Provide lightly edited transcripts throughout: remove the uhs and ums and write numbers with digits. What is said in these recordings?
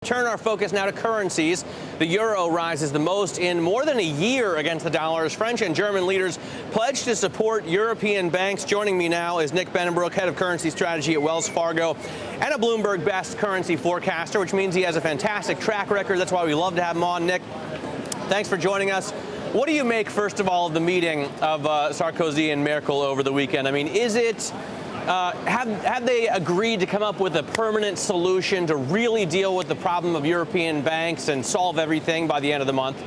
turn our focus now to currencies. The euro rises the most in more than a year against the dollar as French and German leaders pledge to support European banks. Joining me now is Nick Bennenbroek, head of currency strategy at Wells Fargo and a Bloomberg best currency forecaster, which means he has a fantastic track record. That's why we love to have him on. Nick, thanks for joining us. What do you make, first of all, of the meeting of Sarkozy and Merkel over the weekend? I mean, is it have they agreed to come up with a permanent solution to really deal with the problem of European banks and solve everything by the end of the month?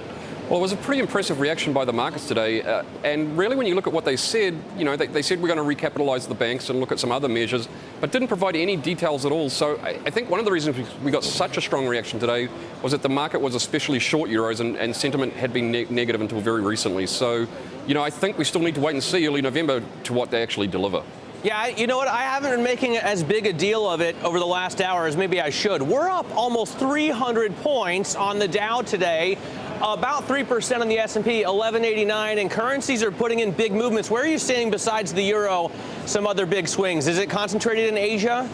Well, it was a pretty impressive reaction by the markets today. And really, when you look at what they said, they said we're going to recapitalize the banks and look at some other measures, but didn't provide any details at all. So I think one of the reasons we got such a strong reaction today was that the market was especially short euros and sentiment had been negative until very recently. So, I think we still need to wait and see early November to what they actually deliver. Yeah, you know what? I haven't been making as big a deal of it over the last hour as maybe I should. We're up almost 300 points on the Dow today, about 3% on the S&P, 1189, and currencies are putting in big movements. Where are you seeing, besides the euro, some other big swings? Is it concentrated in Asia?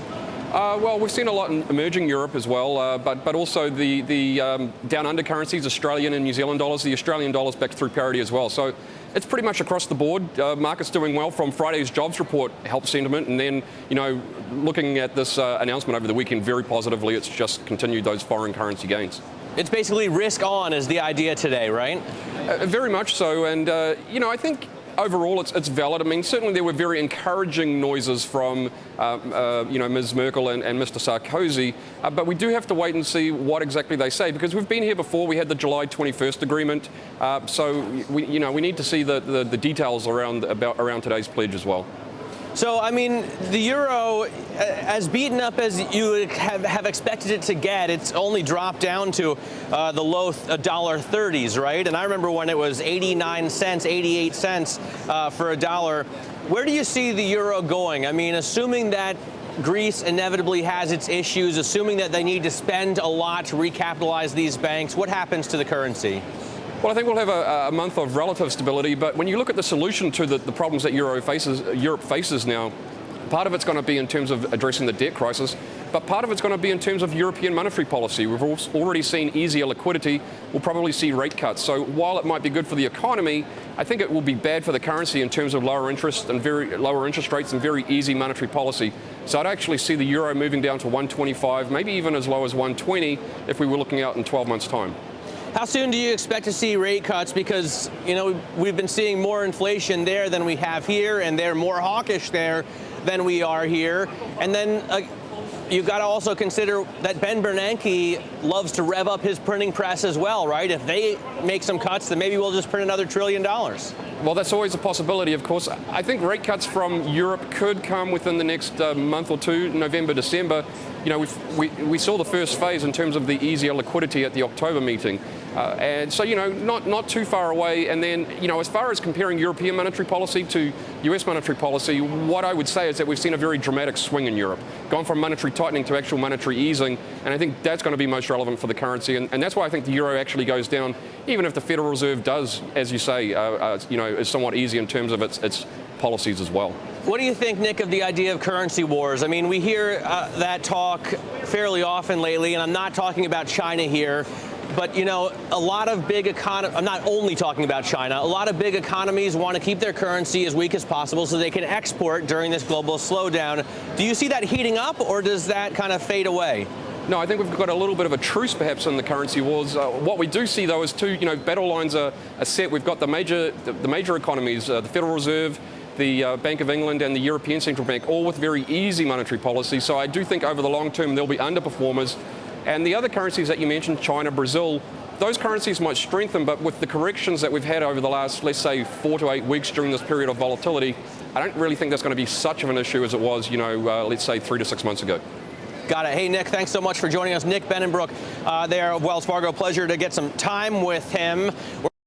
Well, we've seen a lot in emerging Europe as well, but also the down under currencies, Australian and New Zealand dollars. The Australian dollar's back through parity as well. So it's pretty much across the board. Markets doing well from Friday's jobs report helped sentiment, and then, looking at this announcement over the weekend very positively, it's just continued those foreign currency gains. It's basically risk on is the idea today, right? Very much so, and I think overall it's valid. I mean, certainly there were very encouraging noises from Ms. Merkel and Mr. Sarkozy, but we do have to wait and see what exactly they say, because we've been here before. We had the July 21st agreement, so we need to see the details around today's pledge as well. So, I mean, the euro, as beaten up as you would have expected it to get, it's only dropped down to the low $1.30s, right? And I remember when it was 89 cents, 88 cents for a dollar. Where do you see the euro going? I mean, assuming that Greece inevitably has its issues, assuming that they need to spend a lot to recapitalize these banks, what happens to the currency? Well, I think we'll have a month of relative stability, but when you look at the solution to the problems that Europe faces now, part of it's going to be in terms of addressing the debt crisis, but part of it's going to be in terms of European monetary policy. We've already seen easier liquidity. We'll probably see rate cuts. So while it might be good for the economy, I think it will be bad for the currency in terms of lower interest rates and very easy monetary policy. So I'd actually see the euro moving down to 125, maybe even as low as 120 if we were looking out in 12 months' time. How soon do you expect to see rate cuts? Because, we've been seeing more inflation there than we have here, and they're more hawkish there than we are here. And then you've got to also consider that Ben Bernanke loves to rev up his printing press as well, right? If they make some cuts, then maybe we'll just print another $1 trillion. Well, that's always a possibility, of course. I think rate cuts from Europe could come within the next month or two, November, December. We saw the first phase in terms of the easier liquidity at the October meeting. And so, not too far away. And then, as far as comparing European monetary policy to US monetary policy, what I would say is that we've seen a very dramatic swing in Europe, gone from monetary tightening to actual monetary easing. And I think that's going to be most relevant for the currency. And that's why I think the euro actually goes down, even if the Federal Reserve does, as you say, is somewhat easy in terms of its policies as well. What do you think, Nick, of the idea of currency wars? I mean, we hear that talk fairly often lately, and I'm not talking about China here. But, a lot of big economies, I'm not only talking about China, a lot of big economies want to keep their currency as weak as possible so they can export during this global slowdown. Do you see that heating up, or does that kind of fade away? No, I think we've got a little bit of a truce perhaps in the currency wars. What we do see, though, is two battle lines are set. We've got the major economies, the Federal Reserve, the Bank of England and the European Central Bank, all with very easy monetary policy. So I do think over the long term there'll be underperformers. And the other currencies that you mentioned, China, Brazil, those currencies might strengthen, but with the corrections that we've had over the last, let's say, 4 to 8 weeks during this period of volatility, I don't really think that's going to be such of an issue as it was, let's say 3 to 6 months ago. Got it. Hey, Nick, thanks so much for joining us. Nick Bennenbroek there of Wells Fargo. Pleasure to get some time with him. We're